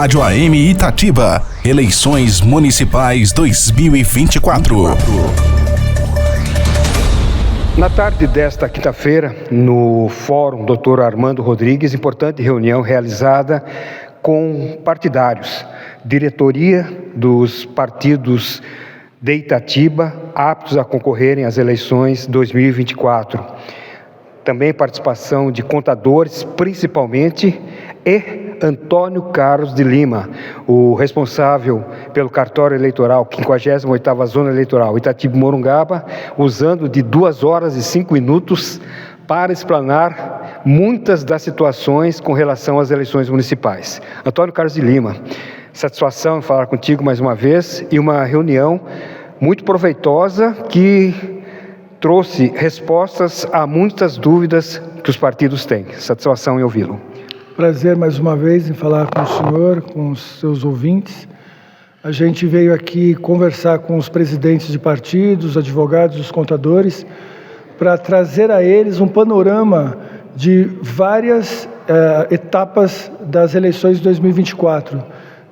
Rádio AM Itatiba. Eleições Municipais 2024. Na tarde desta quinta-feira, no Fórum Dr. Armando Rodrigues, importante reunião realizada com partidários, diretoria dos partidos de Itatiba aptos a concorrerem às eleições 2024. Também participação de contadores, principalmente, e Antônio Carlos de Lima, o responsável pelo cartório eleitoral, 58ª Zona Eleitoral, Itatiba-Morungaba, usando de 2 horas e 5 minutos para explanar muitas das situações com relação às eleições municipais. Antônio Carlos de Lima, satisfação em falar contigo mais uma vez e uma reunião muito proveitosa que trouxe respostas a muitas dúvidas que os partidos têm. Satisfação em ouvi-lo. Prazer mais uma vez em falar com o senhor, com os seus ouvintes. A gente veio aqui conversar com os presidentes de partidos, os advogados, os contadores, para trazer a eles um panorama de várias etapas das eleições de 2024,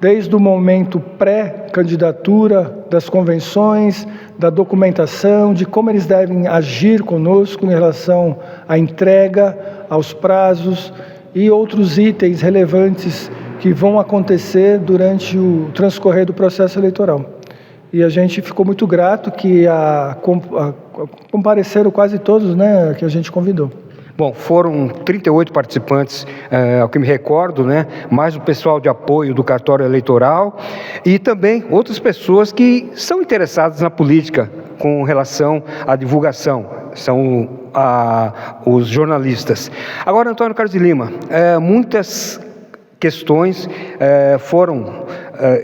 desde o momento pré-candidatura, das convenções, da documentação, de como eles devem agir conosco em relação à entrega, aos prazos e outros itens relevantes que vão acontecer durante o transcorrer do processo eleitoral. E a gente ficou muito grato que compareceram quase todos, né, que a gente convidou. Bom, foram 38 participantes, ao que me recordo, né? Mais o pessoal de apoio do cartório eleitoral e também outras pessoas que são interessadas na política com relação à divulgação, são os jornalistas. Agora, Antônio Carlos de Lima, muitas questões foram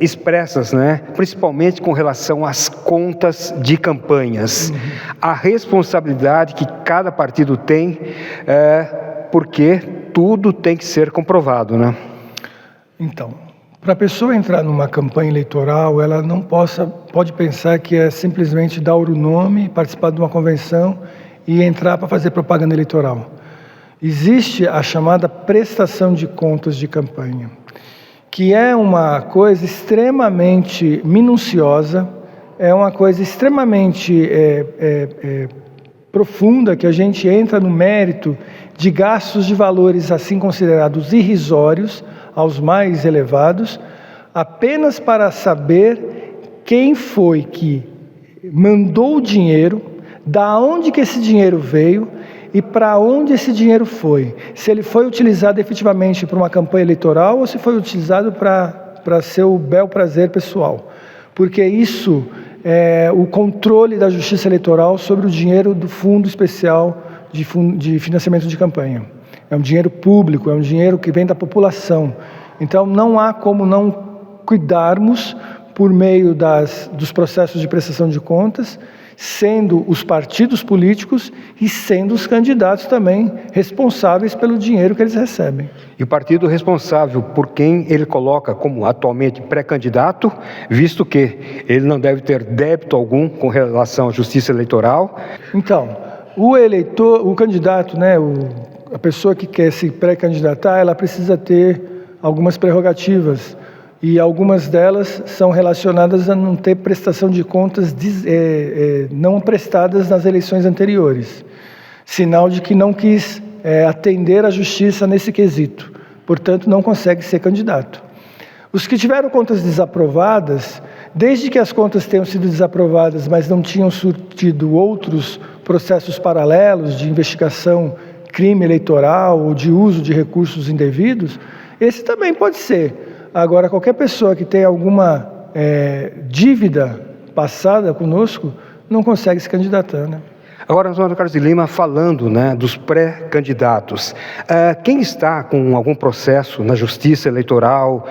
expressas, né? Principalmente com relação às contas de campanhas. A responsabilidade que cada partido tem, porque tudo tem que ser comprovado, né? Então, para a pessoa entrar numa campanha eleitoral, ela não pode pensar que é simplesmente dar o nome, participar de uma convenção e entrar para fazer propaganda eleitoral. Existe a chamada prestação de contas de campanha, que é uma coisa extremamente minuciosa, é uma coisa extremamente profunda, que a gente entra no mérito de gastos de valores assim considerados irrisórios aos mais elevados, apenas para saber quem foi que mandou o dinheiro, da onde que esse dinheiro veio e para onde esse dinheiro foi. Se ele foi utilizado efetivamente para uma campanha eleitoral ou se foi utilizado para seu bel prazer pessoal. Porque isso é o controle da Justiça Eleitoral sobre o dinheiro do Fundo Especial de Financiamento de Campanha. É um dinheiro público, é um dinheiro que vem da população. Então não há como não cuidarmos por meio dos processos de prestação de contas, sendo os partidos políticos e sendo os candidatos também responsáveis pelo dinheiro que eles recebem. E o partido responsável por quem ele coloca como atualmente pré-candidato, visto que ele não deve ter débito algum com relação à Justiça Eleitoral. Então, o candidato, né, a pessoa que quer se pré-candidatar, ela precisa ter algumas prerrogativas. E algumas delas são relacionadas a não ter prestação de contas não prestadas nas eleições anteriores. Sinal de que não quis atender à justiça nesse quesito. Portanto, não consegue ser candidato. Os que tiveram contas desaprovadas, desde que as contas tenham sido desaprovadas, mas não tinham surtido outros processos paralelos de investigação, crime eleitoral ou de uso de recursos indevidos, esse também pode ser. Agora, qualquer pessoa que tenha alguma dívida passada conosco, não consegue se candidatar, né? Agora, Antônio Carlos de Lima, falando, né, dos pré-candidatos, quem está com algum processo na Justiça Eleitoral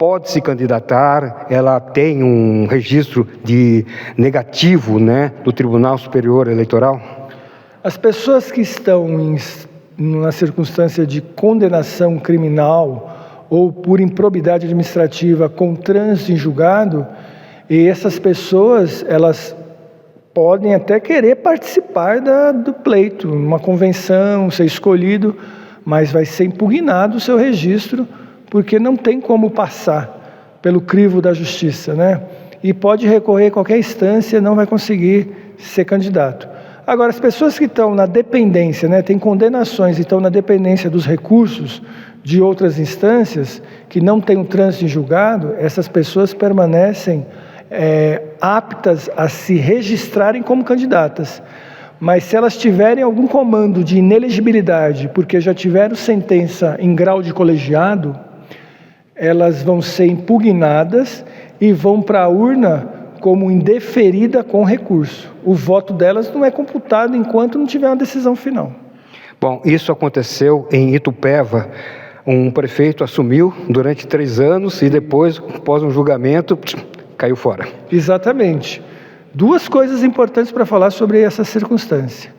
pode se candidatar, ela tem um registro de negativo, né, do Tribunal Superior Eleitoral? As pessoas que estão na circunstância de condenação criminal ou por improbidade administrativa com trânsito em julgado, e essas pessoas, elas podem até querer participar do pleito, numa convenção, ser escolhido, mas vai ser impugnado o seu registro, porque não tem como passar. pelo crivo da justiça, né? E pode recorrer a qualquer instância, não vai conseguir ser candidato. Agora, as pessoas que estão na dependência, né, têm condenações e estão na dependência dos recursos de outras instâncias, que não têm um trânsito em julgado, essas pessoas permanecem aptas a se registrarem como candidatas. Mas se elas tiverem algum comando de inelegibilidade, porque já tiveram sentença em grau de colegiado, elas vão ser impugnadas e vão para a urna como indeferida com recurso. O voto delas não é computado enquanto não tiver uma decisão final. Bom, isso aconteceu em Itupeva. Um prefeito assumiu durante 3 anos e depois, após um julgamento, caiu fora. Exatamente. 2 coisas importantes para falar sobre essa circunstância.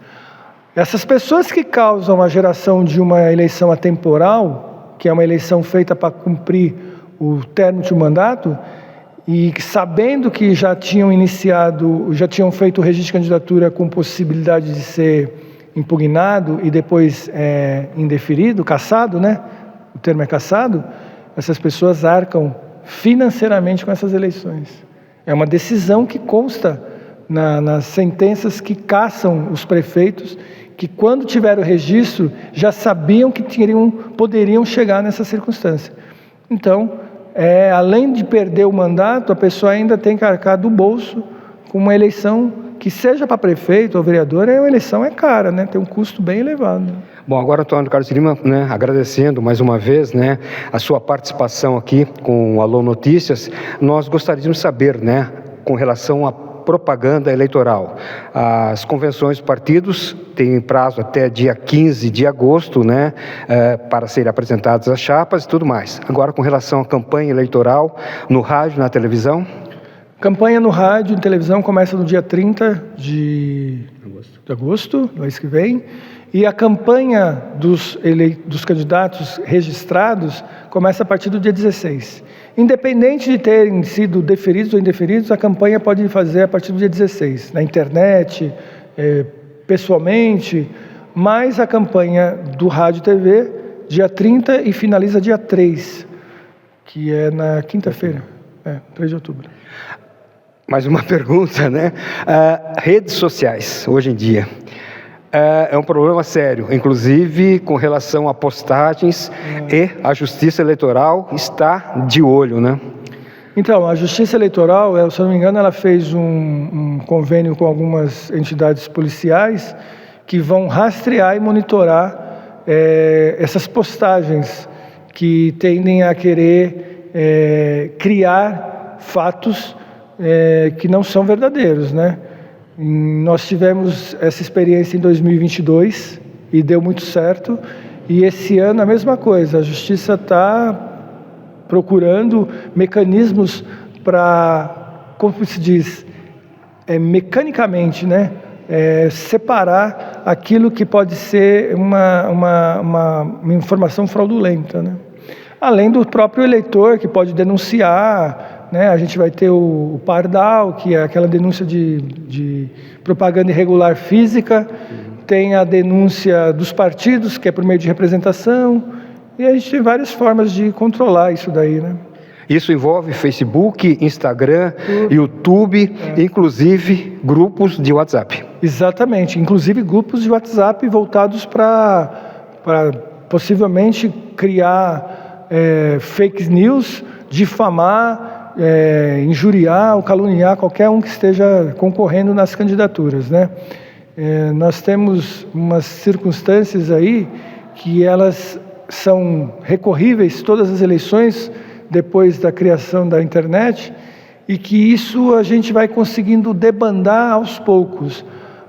Essas pessoas que causam a geração de uma eleição atemporal, que é uma eleição feita para cumprir o término de um mandato, e sabendo que já tinham feito o registro de candidatura com possibilidade de ser impugnado e depois indeferido, cassado, né? O termo é cassado, essas pessoas arcam financeiramente com essas eleições. É uma decisão que consta nas sentenças que cassam os prefeitos, que quando tiveram o registro já sabiam que poderiam chegar nessa circunstância. Então, além de perder o mandato, a pessoa ainda tem que arcar do bolso com uma eleição que seja para prefeito ou vereador, a eleição é cara, né? Tem um custo bem elevado. Bom, agora, Antônio Carlos Lima, né, agradecendo mais uma vez, né, a sua participação aqui com o Alô Notícias, nós gostaríamos de saber, né, com relação à propaganda eleitoral. As convenções dos partidos têm prazo até dia 15 de agosto, né, para serem apresentadas as chapas e tudo mais. Agora, com relação à campanha eleitoral, no rádio, na televisão? Campanha no rádio e televisão começa no dia 30 de agosto, do mês que vem, e a campanha dos candidatos registrados começa a partir do dia 16. Independente de terem sido deferidos ou indeferidos, a campanha pode fazer a partir do dia 16, na internet, pessoalmente, mas a campanha do rádio e TV, dia 30 e finaliza dia 3, que é na quinta-feira, 3 de outubro. Mais uma pergunta, né? Redes sociais, hoje em dia, é um problema sério, inclusive com relação a postagens, e a Justiça Eleitoral está de olho, né? Então, a Justiça Eleitoral, se eu não me engano, ela fez um convênio com algumas entidades policiais que vão rastrear e monitorar essas postagens que tendem a querer criar fatos que não são verdadeiros, né? Nós tivemos essa experiência em 2022 e deu muito certo, e esse ano a mesma coisa, a Justiça está procurando mecanismos para, como se diz, mecanicamente, né? Separar aquilo que pode ser uma informação fraudulenta, né? Além do próprio eleitor que pode denunciar, né? A gente vai ter o Pardal, que é aquela denúncia de propaganda irregular física, tem a denúncia dos partidos, que é por meio de representação, e a gente tem várias formas de controlar isso daí, né? Isso envolve Facebook, Instagram, YouTube, inclusive grupos de WhatsApp. Exatamente, inclusive grupos de WhatsApp voltados para possivelmente criar fake news, difamar, injuriar ou caluniar qualquer um que esteja concorrendo nas candidaturas, né? Nós temos umas circunstâncias aí que elas são recorríveis todas as eleições depois da criação da internet, e que isso a gente vai conseguindo debandar aos poucos.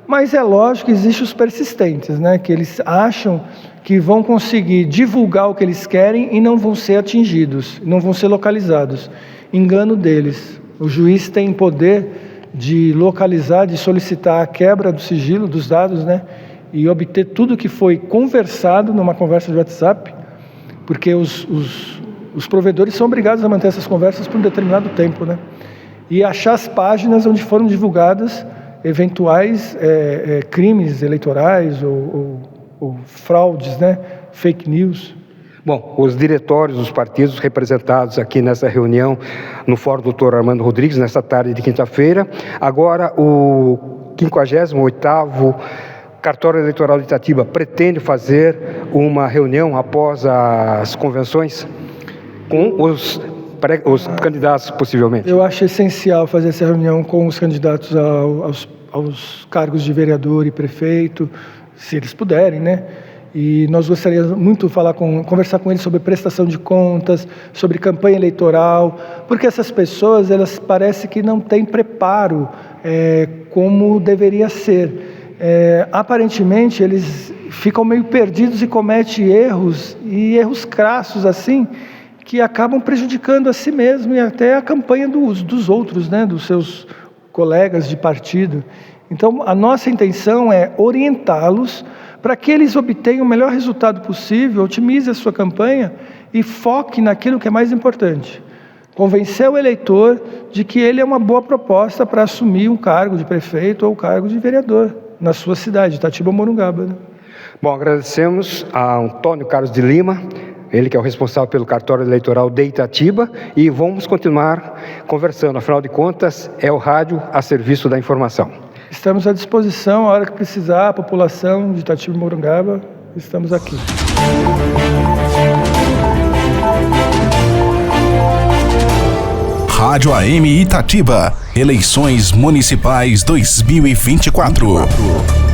Mas é lógico que existem os persistentes, né? Que eles acham que vão conseguir divulgar o que eles querem e não vão ser atingidos, não vão ser localizados. Engano deles. O juiz tem poder de localizar, de solicitar a quebra do sigilo dos dados, né? E obter tudo que foi conversado numa conversa de WhatsApp, porque os provedores são obrigados a manter essas conversas por um determinado tempo, né? E achar as páginas onde foram divulgadas eventuais crimes eleitorais ou fraudes, né? Fake news. Bom, os diretórios dos partidos representados aqui nessa reunião no Fórum Dr. Armando Rodrigues, nessa tarde de quinta-feira. Agora, o 58º Cartório Eleitoral de Itatiba pretende fazer uma reunião após as convenções com os candidatos, possivelmente? Eu acho essencial fazer essa reunião com os candidatos aos cargos de vereador e prefeito, se eles puderem, né? E nós gostaríamos muito de conversar com eles sobre prestação de contas, sobre campanha eleitoral, porque essas pessoas, elas parecem que não têm preparo como deveria ser. Aparentemente, eles ficam meio perdidos e cometem erros crassos assim, que acabam prejudicando a si mesmo e até a campanha dos outros, né, dos seus colegas de partido. Então, a nossa intenção é orientá-los para que eles obtenham o melhor resultado possível, otimize a sua campanha e foque naquilo que é mais importante. Convencer o eleitor de que ele é uma boa proposta para assumir um cargo de prefeito ou cargo de vereador na sua cidade, Itatiba ou Morungaba, né? Bom, agradecemos a Antônio Carlos de Lima, ele que é o responsável pelo cartório eleitoral de Itatiba, e vamos continuar conversando. Afinal de contas, é o rádio a serviço da informação. Estamos à disposição, a hora que precisar, a população de Itatiba e Morungaba, estamos aqui. Rádio AM Itatiba, eleições municipais 2024.